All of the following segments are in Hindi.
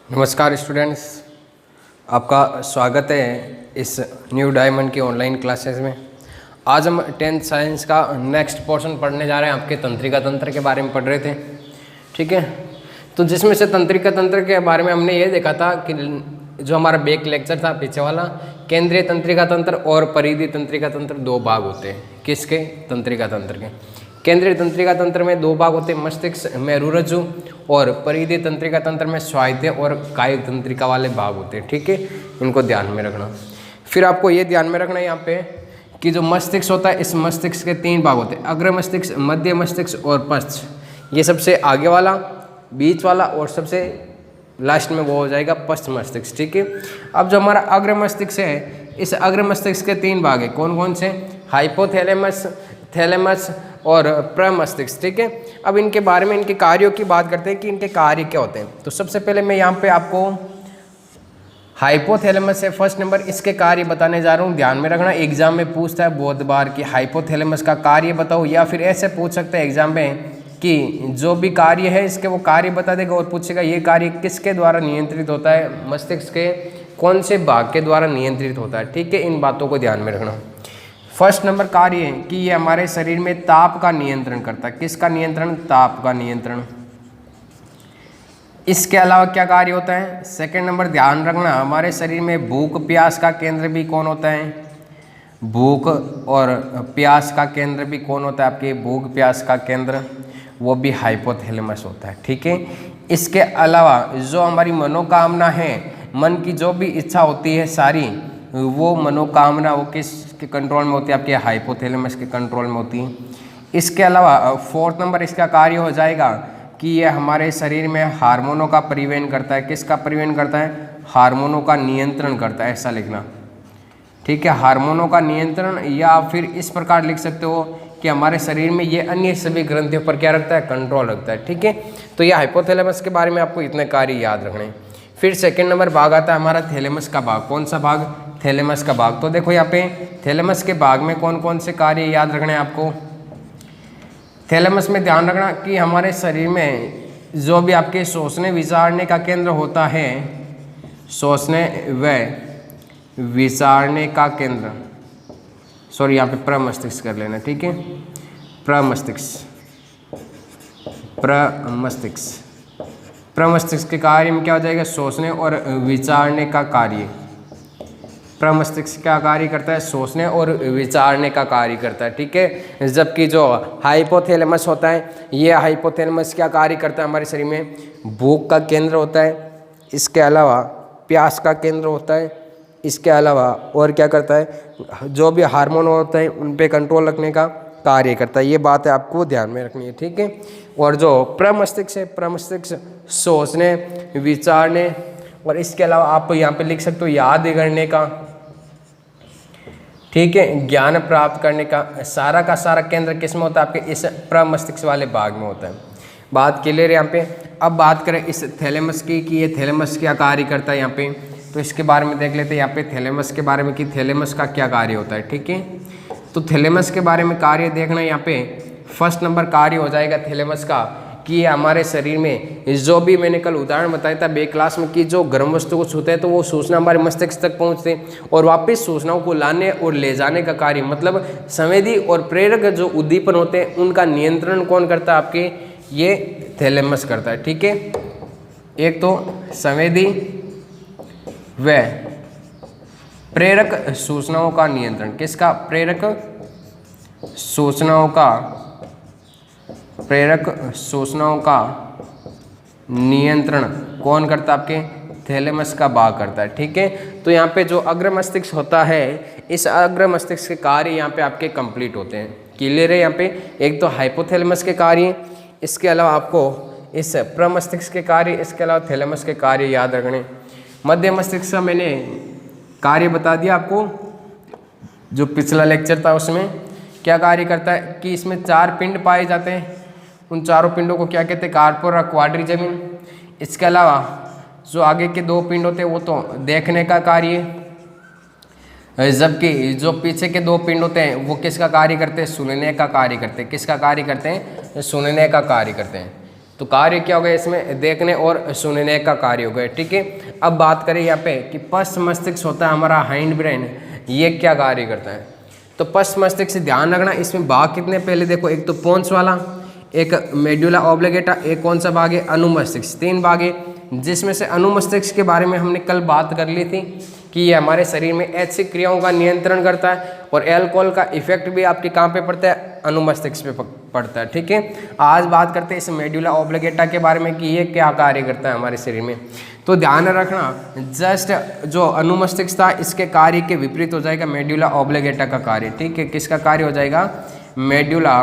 नमस्कार स्टूडेंट्स, आपका स्वागत है इस न्यू डायमंड की ऑनलाइन क्लासेस में। आज हम 10th साइंस का नेक्स्ट पोर्शन पढ़ने जा रहे हैं। आपके तंत्रिका तंत्र के बारे में पढ़ रहे थे, ठीक है। तो जिसमें से तंत्रिका तंत्र के बारे में हमने ये देखा था कि जो हमारा बेक लेक्चर था पीछे वाला, केंद्रीय तंत्रिका तंत्र और परिधि तंत्रिका तंत्र दो भाग होते हैं। किसके? तंत्रिका तंत्र के। केंद्रीय तंत्रिका तंत्र में दो भाग होते हैं, मस्तिष्क मेरुरज्जु, और परिधि तंत्रिका तंत्र में स्वायत्त और कायिक तंत्रिका वाले भाग होते हैं, ठीक है। इनको ध्यान में रखना। फिर आपको ये ध्यान में रखना है यहाँ पे कि जो मस्तिष्क होता है, इस मस्तिष्क के तीन भाग होते हैं, अग्र मस्तिष्क, मध्य मस्तिष्क और पश्च। ये सबसे आगे वाला, बीच वाला और सबसे लास्ट में वो हो जाएगा पश्च मस्तिष्क, ठीक है। अब जो हमारा अग्र मस्तिष्क है, इस अग्र मस्तिष्क के तीन भाग है। कौन कौन से? हाइपोथैलेमस, थैलेमस और प्रमस्तिष्क, ठीक है। अब इनके बारे में, इनके कार्यों की बात करते हैं कि इनके कार्य क्या होते हैं। तो सबसे पहले मैं यहाँ पे आपको हाइपोथैलेमस से फर्स्ट नंबर इसके कार्य बताने जा रहा हूँ। ध्यान में रखना, एग्जाम में पूछता है बहुत बार कि हाइपोथैलेमस का कार्य बताओ, या फिर ऐसे पूछ सकते हैं एग्जाम में कि जो भी कार्य है इसके वो कार्य बता देगा और पूछेगा ये कार्य किसके द्वारा नियंत्रित होता है, मस्तिष्क के कौन से भाग के द्वारा नियंत्रित होता है, ठीक है। इन बातों को ध्यान में रखना। फर्स्ट नंबर कार्य है कि ये हमारे शरीर में ताप का नियंत्रण करता है। किसका नियंत्रण? ताप का नियंत्रण। इसके अलावा क्या कार्य होता है? सेकंड नंबर ध्यान रखना, हमारे शरीर में भूख प्यास का केंद्र भी कौन होता है? भूख और प्यास का केंद्र भी कौन होता है? आपके भूख प्यास का केंद्र वो भी हाइपोथैलेमस होता है, ठीक है। इसके अलावा जो हमारी मनोकामना है, मन की जो भी इच्छा होती है सारी, वो मनोकामना वो किसके कंट्रोल में होती है? आपके हाइपोथैलेमस के कंट्रोल में होती है। इसके अलावा फोर्थ नंबर इसका कार्य हो जाएगा कि ये हमारे शरीर में हार्मोनों का परिवहन करता है। किसका परिवहन करता है? हार्मोनों का नियंत्रण करता है, ऐसा लिखना, ठीक है। हार्मोनों का नियंत्रण, या फिर इस प्रकार लिख सकते हो कि हमारे शरीर में ये अन्य सभी ग्रंथियों पर क्या रखता है? कंट्रोल रखता है, ठीक है। तो ये हाइपोथैलेमस के बारे में आपको इतने कार्य याद रखने हैं। फिर सेकंड नंबर भाग आता है हमारा थैलेमस का भाग। कौन सा भाग? थैलेमस का भाग। तो देखो यहाँ पे थैलेमस के भाग में कौन कौन से कार्य याद रखने हैं आपको। थैलेमस में ध्यान रखना कि हमारे शरीर में जो भी आपके सोचने विचारने का केंद्र होता है, सोचने व विचारने का केंद्र, सॉरी यहाँ पे प्रमस्तिष्क कर लेना, ठीक है। प्रमस्तिष्क के कार्य में क्या हो जाएगा? सोचने और विचारने का कार्य। प्रमस्तिष्क क्या कार्य करता है? सोचने और विचारने का कार्य करता है, ठीक है। जबकि जो हाइपोथैलेमस होता है, ये हाइपोथैलेमस क्या कार्य करता है? हमारे शरीर में भूख का केंद्र होता है, इसके अलावा प्यास का केंद्र होता है, इसके अलावा और क्या करता है? जो भी हार्मोन होते हैं उन पे कंट्रोल रखने का कार्य करता है। ये बात है आपको ध्यान में रखनी है, ठीक है। और जो प्रमस्तिष्क है, प्रमस्तिष्क सोचने विचारने और इसके अलावा आप यहाँ पे लिख सकते हो याद करने का, ठीक है, ज्ञान प्राप्त करने का सारा केंद्र किस में होता है? आपके इस प्रमस्तिष्क वाले भाग में होता है। बात क्लियर है यहाँ पे। अब बात करें इस थैलेमस की कि ये थैलेमस क्या कार्य करता है यहाँ पे, तो इसके बारे में देख लेते हैं यहाँ पे थैलेमस के बारे में कि थैलेमस का क्या कार्य होता है, ठीक है। तो थैलेमस के बारे में कार्य देखना, यहाँ पे फर्स्ट नंबर कार्य हो जाएगा थैलेमस का कि ये हमारे शरीर में जो भी मैंने कल उदाहरण बताया था बे क्लास में कि जो गर्म वस्तु को छूते हैं तो वो सूचना हमारे मस्तिष्क तक पहुंचते हैं और वापस सूचनाओं को लाने और ले जाने का कार्य, मतलब संवेदी और प्रेरक जो उद्दीपन होते हैं उनका नियंत्रण कौन करता है? आपके ये थैलेमस करता है, ठीक है। एक तो संवेदी व प्रेरक सूचनाओं का नियंत्रण। किसका? प्रेरक सूचनाओं का नियंत्रण कौन करता है? आपके थैलेमस का भाग करता है, ठीक है। तो यहाँ पे जो अग्र मस्तिष्क होता है, इस अग्र मस्तिष्क के कार्य यहाँ पे आपके कंप्लीट होते हैं। क्लियर है यहाँ पे? एक तो हाइपोथैलेमस के कार्य, इसके अलावा आपको इस प्रमस्तिष्क के कार्य, इसके अलावा थैलेमस के कार्य याद रखने। मध्य मस्तिष्क का मैंने कार्य बता दिया आपको, जो पिछला लेक्चर था उसमें क्या कार्य करता है कि इसमें 4 पिंड पाए जाते हैं। उन चारों पिंडों को क्या कहते हैं? कार्पोर और क्वाड्रिजेमिन। इसके अलावा जो आगे के 2 पिंड होते हैं वो तो देखने का कार्य, जबकि जो पीछे के 2 पिंड होते हैं वो किसका कार्य करते हैं? सुनने का कार्य करते हैं। किसका कार्य करते हैं? सुनने का कार्य करते हैं। तो कार्य क्या हो गया इसमें, देखने और सुनने का कार्य हो गया। ठीक है, अब बात करें यहाँ पे कि पश्च मस्तिष्क होता है हमारा हाइंड ब्रेन, ये क्या कार्य करता है। तो पश्च मस्तिष्क से ध्यान रखना, इसमें भाग कितने पहले देखो, एक तो पोन्स वाला, एक मेडुला ऑब्लिगेटा, एक कौन सा भाग है, अनुमस्तिष्क। 3 भाग है, जिसमें से अनुमस्तिष्क के बारे में हमने कल बात कर ली थी कि ये हमारे शरीर में ऐच्छिक क्रियाओं का नियंत्रण करता है, और एल्कोहल का इफेक्ट भी आपके कहाँ पे पड़ता है, अनुमस्तिष्क पे पड़ता है। ठीक है, आज बात करते हैं इस मेडुला ऑब्लिगेटा के बारे में कि ये क्या कार्य करता है हमारे शरीर में। तो ध्यान रखना, जस्ट जो अनुमस्तिष्क था इसके कार्य के विपरीत हो जाएगा मेडुला ऑब्लिगेटा का कार्य। ठीक है, किसका कार्य हो जाएगा, मेडुला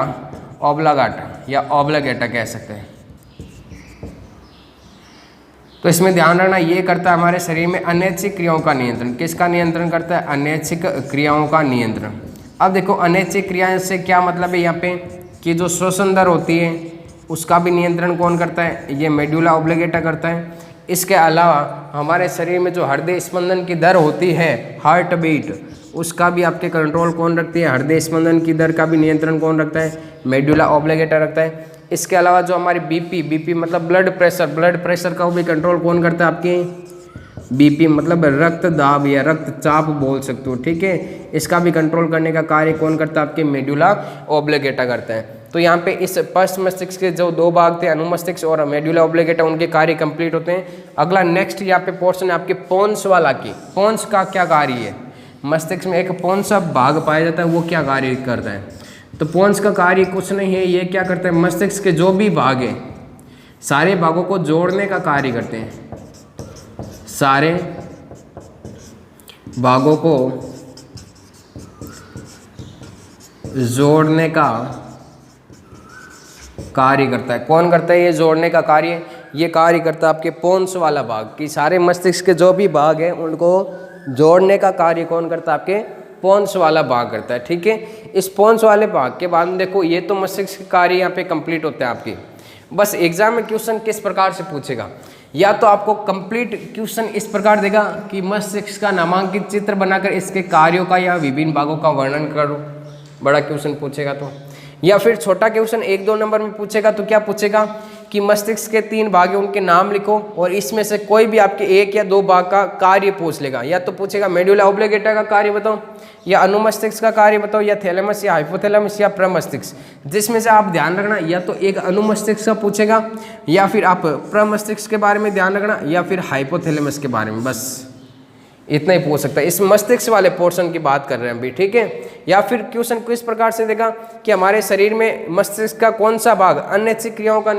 ऑब्लिगेटा या ऑब्लिगेटा कह सकते हैं। तो इसमें ध्यान रखना, ये करता है हमारे शरीर में अनैच्छिक क्रियाओं का नियंत्रण। किसका नियंत्रण करता है, अनैच्छिक क्रियाओं का नियंत्रण। अब देखो अनैच्छिक क्रियाएं से क्या मतलब है यहाँ पे, कि जो श्वसन दर होती है उसका भी नियंत्रण कौन करता है, ये मेडुला ऑब्लिगेटा करता है। इसके अलावा हमारे शरीर में जो हृदय स्पंदन की दर होती है, हार्ट बीट, उसका भी आपके कंट्रोल कौन रखती है, हृदय स्पंदन की दर का भी नियंत्रण कौन रखता है, मेडुला ऑब्लिगेटा रखता है। इसके अलावा जो हमारी बीपी मतलब ब्लड प्रेशर का भी कंट्रोल कौन करता है, आपके बीपी मतलब रक्त दाब या रक्तचाप बोल सकते हो। ठीक है, इसका भी कंट्रोल करने का कार्य कौन करता है, आपके मेडुला ऑब्लिगेटा करता है। तो यहाँ पे इस पश्च मस्तिष्क के जो 2 भाग थे, अनुमस्तिष्क और मेडुला ऑब्लिगेटा, उनके कार्य कंप्लीट होते हैं। अगला नेक्स्ट यहाँ पे पोर्शन है आपके पोन्स वाला की। पोन्स का क्या कार्य है, मस्तिष्क में एक पोन्स भाग पाया जाता है, वो क्या कार्य करता है। तो पोन्स का कार्य कुछ नहीं है, ये क्या करता है, मस्तिष्क के जो भी भाग हैं सारे भागों को जोड़ने का कार्य करते हैं, सारे भागों को जोड़ने का कार्य करता है। कौन करता है ये जोड़ने का कार्य, ये कार्य करता है आपके पोन्स वाला भाग, कि सारे मस्तिष्क के जो भी भाग हैं उनको जोड़ने का कार्य कौन करता है, आपके पोन्स वाला भाग करता है। ठीक है, इस पोन्स वाले भाग के बाद में देखो ये तो मस्तिष्क के कार्य यहाँ पे कंप्लीट होते हैं आपके। बस एग्जाम में क्वेश्चन किस प्रकार से पूछेगा, या तो आपको कंप्लीट क्वेश्चन इस प्रकार देगा कि मस्तिष्क का नामांकित चित्र बनाकर इसके कार्यों का या विभिन्न भागों का वर्णन करो, बड़ा क्वेश्चन पूछेगा तो, या फिर छोटा क्वेश्चन 1-2 नंबर में पूछेगा तो क्या पूछेगा कि मस्तिष्क के 3 भाग हैं उनके नाम लिखो, और इसमें से कोई भी आपके 1 या 2 भाग का कार्य पूछ लेगा। या तो पूछेगा मेडुला ऑब्लिगेटा का कार्य बताओ, या अनुमस्तिष्क का कार्य बताओ, या थैलेमस या हाइपोथैलेमस या प्रमस्तिष्क, जिसमें से आप ध्यान रखना या तो एक अनुमस्तिष्क का पूछेगा, या फिर आप प्रमस्तिष्क के बारे में ध्यान रखना, या फिर हाइपोथैलेमस के बारे में, बस इतना ही पूछ सकता है। इस मस्तिष्क वाले पोर्शन की बात कर रहे हैं अभी। ठीक है, या फिर क्वेश्चन किस प्रकार से देगा कि हमारे शरीर में मस्तिष्क का कौन सा भाग अनैच्छिक क्रियाओं का,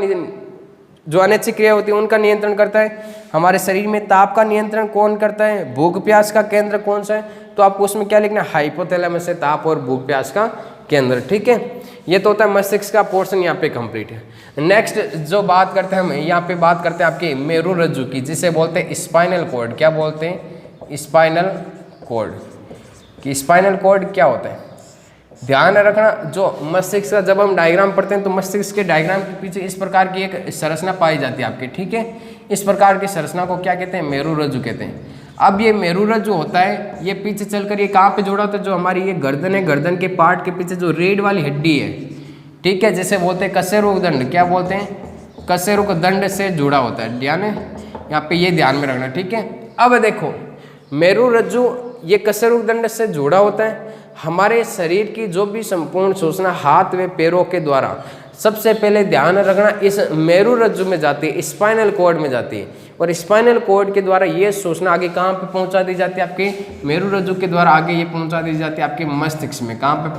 जो अनैच्छिक क्रिया होती है उनका नियंत्रण करता है। हमारे शरीर में ताप का नियंत्रण कौन करता है, भूख प्यास का केंद्र कौन सा है, तो आपको उसमें क्या लिखना है, हाइपोथैलेमस से ताप और भूख प्यास का केंद्र। ठीक है, ये तो होता है मस्तिष्क का पोर्शन यहाँ पे कंप्लीट है। नेक्स्ट जो बात करते हैं हम यहाँ पे बात करते हैं आपके मेरुरज्जु की, जिसे बोलते हैं स्पाइनल कॉर्ड। क्या बोलते हैं, स्पाइनल कॉर्ड। कि स्पाइनल कॉर्ड क्या होता है, ध्यान रखना, जो मस्तिष्क का जब हम डायग्राम पढ़ते हैं तो मस्तिष्क के डायग्राम के पीछे इस प्रकार की एक संरचना पाई जाती है आपके। ठीक है, इस प्रकार की संरचना को क्या कहते हैं, मेरुरज्जु कहते हैं। अब ये मेरुरज्जु होता है, ये पीछे चलकर ये कहाँ पे जुड़ा होता है, जो हमारी ये गर्दन है, गर्दन के पार्ट के पीछे जो रेड वाली हड्डी है, ठीक है, जैसे बोलते हैं कशेरुक दंड। क्या बोलते हैं, कशेरुक दंड से जुड़ा होता है। ध्यान है यहाँ पे, ये ध्यान में रखना। ठीक है, अब देखो मेरुरज्जु ये कशेरुक दंड से जुड़ा होता है। हमारे शरीर की जो भी संपूर्ण सूचना हाथ व पैरों के द्वारा सबसे पहले ध्यान रखना इस मेरुरज्जु में जाती है, स्पाइनल कॉर्ड में जाती है, और स्पाइनल कॉर्ड के द्वारा ये सूचना आगे कहाँ पे पहुँचा दी जाती है, आपके मेरुरज्जु के द्वारा आगे ये पहुँचा दी जाती है आपके मस्तिष्क में। कहाँ पे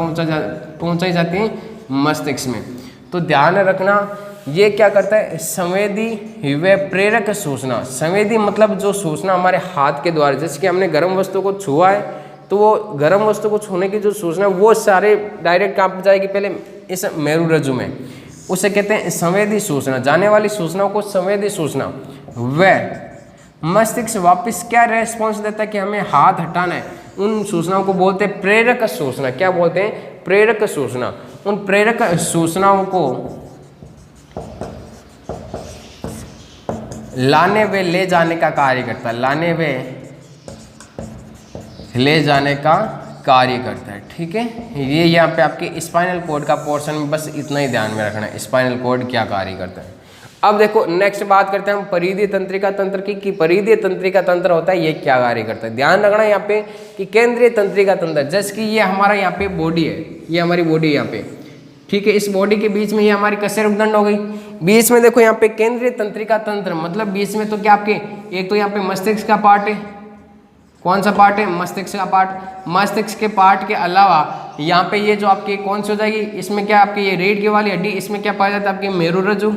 पहुँचाई जाती है, मस्तिष्क में। तो ध्यान रखना ये क्या करता है, संवेदी व प्रेरक सूचना। संवेदी मतलब जो सूचना हमारे हाथ के द्वारा, जैसे कि हमने गर्म वस्तु को छुआ है तो वो गर्म वस्तु को छूने की जो सूचना वो सारे डायरेक्ट कहाँ पर जाएगी, पहले इस मेरुरज्जु में, उसे कहते हैं संवेदी सूचना। जाने वाली सूचनाओं को संवेदी सूचना। व मस्तिष्क वापस क्या रेस्पॉन्स देता है कि हमें हाथ हटाना है, उन सूचनाओं को बोलते हैं प्रेरक सूचना। क्या बोलते हैं, प्रेरक सूचना। उन प्रेरक सूचनाओं को लाने व ले जाने का कार्य करता है, लाने व ले जाने का कार्य करता है। ठीक है, ये यहाँ पे आपके स्पाइनल कॉर्ड का पोर्शन में बस इतना ही ध्यान में रखना है, स्पाइनल कॉर्ड क्या कार्य करता है। अब देखो नेक्स्ट बात करते हैं हम परिधीय तंत्रिका तंत्र की, कि परिधीय तंत्रिका तंत्र होता है ये क्या कार्य करता है। ध्यान रखना यहाँ पे कि केंद्रीय तंत्रिका तंत्र, जैसे कि ये हमारा यहाँ पे बॉडी है, ये हमारी बॉडी है यहाँ पे, ठीक है। इस बॉडी के बीच में ये हमारी कशेरुकदंड हो गई, बीच में देखो यहाँ पे केंद्रीय तंत्रिका तंत्र, मतलब बीच में तो क्या आपके एक तो यहाँ पे मस्तिष्क का पार्ट है, कौन सा पार्ट है, मस्तिष्क का पार्ट। मस्तिष्क के पार्ट के अलावा यहाँ पे ये जो आपकी कौन सी हो जाएगी, इसमें क्या आपकी ये रीढ़ की वाली हड्डी, इसमें क्या पाया जाता है आपकी मेरुरज्जु।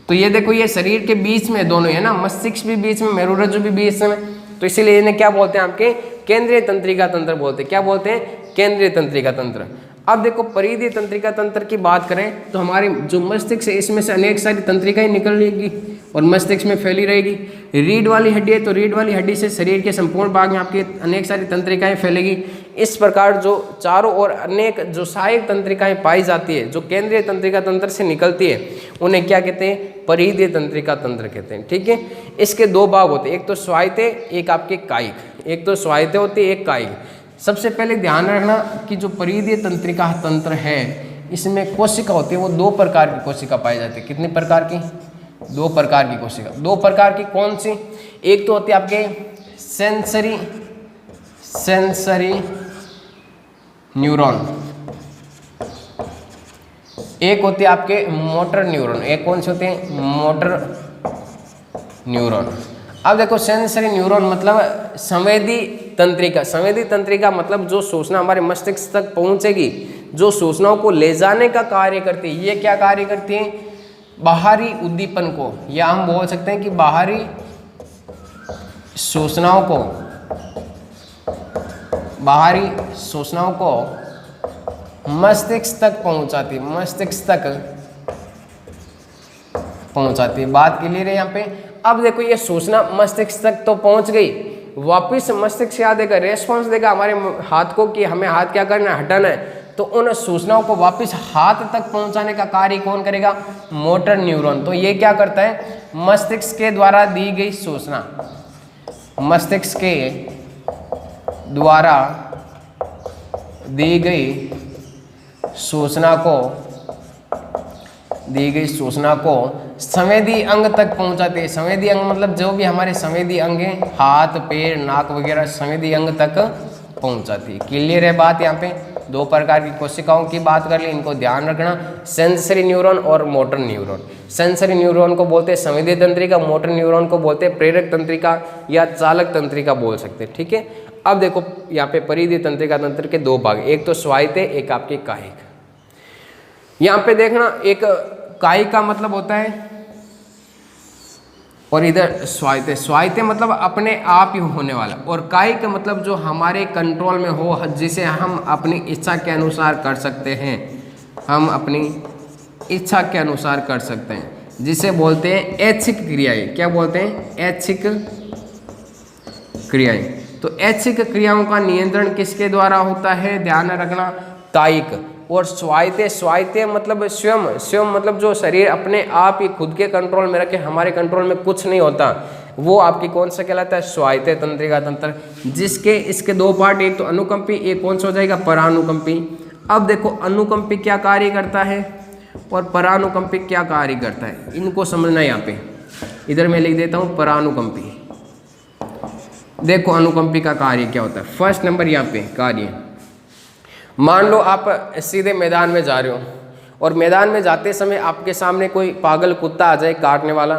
तो ये देखो ये शरीर के बीच में दोनों है ना, मस्तिष्क भी बीच में, मेरुरज्जु भी बीच में, तो इसीलिए इन्हें क्या बोलते हैं आपके केंद्रीय तंत्रिका तंत्र बोलते हैं। क्या बोलते हैं, केंद्रीय तंत्रिका तंत्र। अब देखो परिधीय तंत्रिका तंत्र की बात करें तो हमारे जो मस्तिष्क है इसमें से अनेक सारी तंत्रिकाएं निकलेगी और मस्तिष्क में फैली रहेगी। रीढ़ वाली हड्डी है तो रीढ़ वाली हड्डी से शरीर के संपूर्ण भाग में आपकी अनेक सारी तंत्रिकाएं फैलेगी। इस प्रकार जो चारों ओर अनेक जो सहायक तंत्रिकाएं पाई जाती है जो केंद्रीय तंत्रिका तंत्र से निकलती है, उन्हें क्या कहते हैं, परिधीय तंत्रिका तंत्र कहते हैं। ठीक है, इसके दो भाग होते हैं, एक तो स्वायत्त, एक आपके कायिक। एक तो स्वायत्त होती है, एक कायिक। सबसे पहले ध्यान रखना कि जो परिधीय तंत्रिका तंत्र है इसमें कोशिका होती है, वो दो प्रकार की कोशिका पाई जाती है। कितने प्रकार की, दो प्रकार की कोशिका। दो प्रकार की कौन सी, एक तो होती है आपके सेंसरी न्यूरॉन, एक होती है आपके मोटर न्यूरॉन। एक कौन से होते हैं, मोटर न्यूरॉन। अब देखो सेंसरी न्यूरॉन मतलब संवेदी तंत्रिका। संवेदी तंत्रिका मतलब जो सूचना हमारे मस्तिष्क तक पहुंचेगी, जो सूचनाओं को ले जाने का कार्य करती है। ये क्या कार्य करती है, बाहरी उद्दीपन को, या हम बोल सकते हैं कि बाहरी सूचनाओं को मस्तिष्क तक पहुंचाती है, मस्तिष्क तक पहुंचाती है। बात क्लियर है यहाँ पे। अब देखो ये सूचना मस्तिष्क तक तो पहुंच गई, वापिस मस्तिष्क क्या देगा, रेस्पॉन्स देगा हमारे हाथ को कि हमें हाथ क्या करना है, हटाना है। तो उन सूचनाओं को वापस हाथ तक पहुंचाने का कार्य कौन करेगा, मोटर न्यूरॉन। तो ये क्या करता है, मस्तिष्क के द्वारा दी गई सूचना, मस्तिष्क के द्वारा दी गई सूचना को संवेदी अंग तक पहुंचाते हैं। संवेदी अंग मतलब जो भी हमारे संवेदी अंग हैं, हाथ पैर नाक वगैरह संवेदी अंग तक पहुंचाती है। क्लियर है बात। यहाँ पे दो प्रकार की कोशिकाओं की बात कर ली, इनको ध्यान रखना, सेंसरी न्यूरॉन और मोटर न्यूरॉन। सेंसरी न्यूरॉन को बोलते हैं संवेदी तंत्रिका, मोटर न्यूरॉन को बोलते हैं प्रेरक तंत्रिका या चालक तंत्रिका बोल सकते हैं। ठीक है, अब देखो यहाँ पे परिधीय तंत्रिका तंत्र के दो भाग, एक तो स्वायत्त, एक आपके कायिक। यहाँ पे देखना, एक कायिक का मतलब होता है और इधर स्वायत्त। स्वायत्त मतलब अपने आप ही होने वाला, और कायिक मतलब जो हमारे कंट्रोल में हो, जिसे हम अपनी इच्छा के अनुसार कर सकते हैं, हम अपनी इच्छा के अनुसार कर सकते हैं, जिसे बोलते हैं ऐच्छिक क्रियाएं। क्या बोलते हैं, ऐच्छिक क्रियाएं। तो ऐच्छिक क्रियाओं का नियंत्रण किसके द्वारा होता है, ध्यान रखना, कायिक। और स्वायत्त मतलब स्वयं मतलब जो शरीर अपने आप ही खुद के कंट्रोल में रखे, हमारे कंट्रोल में कुछ नहीं होता, वो आपकी कौन सा कहलाता है, स्वायत्त तंत्रिका तंत्र। जिसके इसके दो पार्ट, एक तो अनुकंपी, एक कौन सा हो जाएगा, परानुकंपी। अब देखो अनुकंपी क्या कार्य करता है और परानुकंपी क्या कार्य करता है, इनको समझना। यहाँ पे इधर मैं लिख देता हूँ परानुकंपी। देखो अनुकंपी का कार्य क्या होता है। फर्स्ट नंबर यहाँ पे कार्य, मान लो आप सीधे मैदान में जा रहे हो और मैदान में जाते समय आपके सामने कोई पागल कुत्ता आ जाए काटने वाला,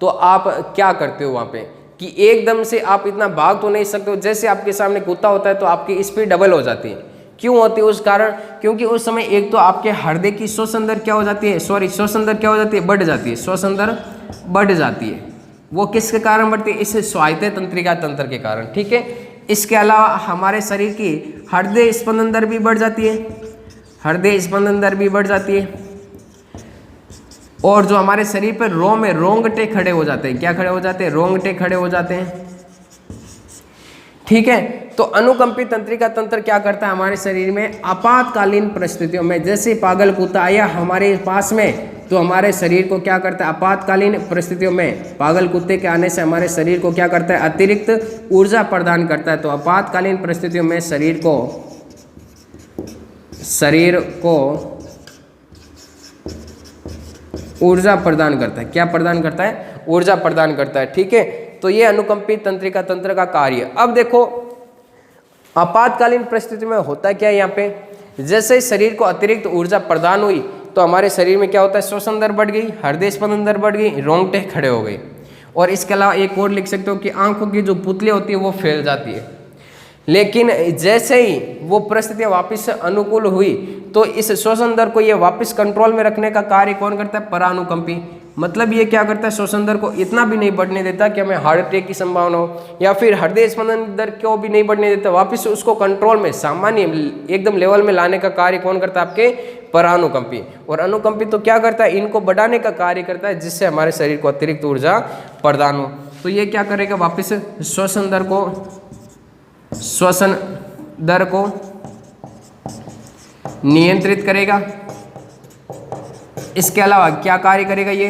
तो आप क्या करते हो वहाँ पे कि एकदम से आप इतना भाग तो नहीं सकते हो। जैसे आपके सामने कुत्ता होता है तो आपकी स्पीड डबल हो जाती है। क्यों होती है, उस कारण क्योंकि उस समय एक तो आपके हृदय की श्वसन दर क्या हो जाती है, श्वसन दर क्या हो जाती है, बढ़ जाती है, श्वसन दर बढ़ जाती है। वो किसके कारण बढ़ती है, इस स्वायत्त तंत्रिका तंत्र के कारण। ठीक है, इसके अलावा हमारे शरीर की हृदय स्पंदन दर भी बढ़ जाती है, हृदय स्पंदन दर भी बढ़ जाती है। और जो हमारे शरीर पर रोंगटे खड़े हो जाते हैं, क्या खड़े हो जाते हैं, रोंगटे खड़े हो जाते हैं। ठीक है, तो अनुकंपी तंत्रिका तंत्र क्या करता है हमारे शरीर में, आपातकालीन परिस्थितियों में, जैसे पागल कुत्ता आया हमारे पास में, तो हमारे शरीर को क्या करता है, आपातकालीन परिस्थितियों में पागल कुत्ते के आने से हमारे शरीर को क्या करता है, अतिरिक्त ऊर्जा प्रदान करता है। तो आपातकालीन परिस्थितियों में शरीर को ऊर्जा प्रदान करता है। क्या प्रदान करता है? ऊर्जा प्रदान करता है। ठीक है, तो ये अनुकंपी तंत्रिका तंत्र का कार्य। अब देखो आपातकालीन परिस्थिति में होता क्या है, यहाँ पे जैसे शरीर को अतिरिक्त ऊर्जा प्रदान हुई तो हमारे शरीर में क्या होता है, श्वसन दर बढ़ गई, हृदय स्पंदन दर बढ़ गई, रोंगटे खड़े हो गए। और इसके अलावा एक और लिख सकते हो कि आंखों की जो पुतलियाँ होती है वो फैल जाती है। लेकिन जैसे ही वो परिस्थितियाँ वापस अनुकूल हुई तो इस श्वसन दर को ये वापस कंट्रोल में रखने का कार्य कौन करता है? परानुकंपी। मतलब ये क्या करता है, श्वसन दर को इतना भी नहीं बढ़ने देता कि हमें हार्ट अटैक की संभावना हो, या फिर हृदय स्पंदन दर को भी नहीं बढ़ने देता, वापस उसको कंट्रोल में सामान्य एकदम लेवल में लाने का कार्य कौन करता है? आपके परानुकंपी। और अनुकंपी तो क्या करता है? इनको बढ़ाने का कार्य करता है, जिससे हमारे शरीर को अतिरिक्त ऊर्जा प्रदान हो। तो ये क्या करेगा? वापस श्वसन दर को नियंत्रित करेगा। इसके अलावा क्या कार्य करेगा? ये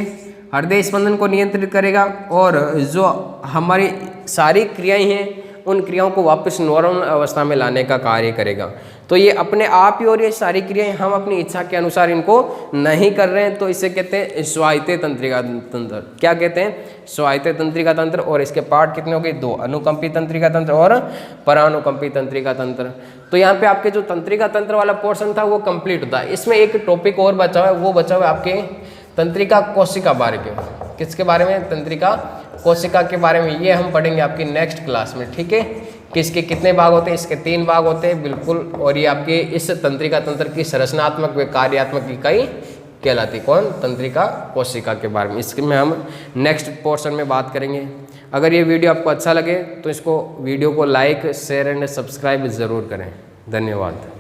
हृदय स्पंदन को नियंत्रित करेगा और जो हमारी सारी क्रियाएं हैं उन क्रियाओं को वापस नॉर्मल अवस्था में लाने का कार्य करेगा। तो ये अपने आप ही, और ये सारी क्रियाएं हम अपनी इच्छा के अनुसार इनको नहीं कर रहे हैं, तो इसे कहते हैं स्वायत्त तंत्रिका तंत्र। क्या कहते हैं? स्वायत्त तंत्रिका तंत्र। और इसके पार्ट कितने हो गए? 2, अनुकंपी तंत्रिका तंत्र और परानुकंपी तंत्रिका तंत्र। तो यहाँ पे आपके जो तंत्रिका तंत्र वाला पोर्शन था वो कंप्लीट होता है। इसमें एक टॉपिक और बचा हुआ है, वो बचा हुआ है आपके तंत्रिका कोशिका बारे में। किसके बारे में? तंत्रिका कोशिका के बारे में। ये हम पढ़ेंगे आपकी नेक्स्ट क्लास में। ठीक है, किसके कितने भाग होते हैं? इसके 3 भाग होते हैं बिल्कुल। और ये आपके इस तंत्रिका तंत्र की संरचनात्मक व कार्यात्मक इकाई कहलाती। कौन? तंत्रिका कोशिका के बारे में। इसमें हम नेक्स्ट पोर्शन में बात करेंगे। अगर ये वीडियो आपको अच्छा लगे तो इसको वीडियो को लाइक, शेयर एंड सब्सक्राइब ज़रूर करें। धन्यवाद।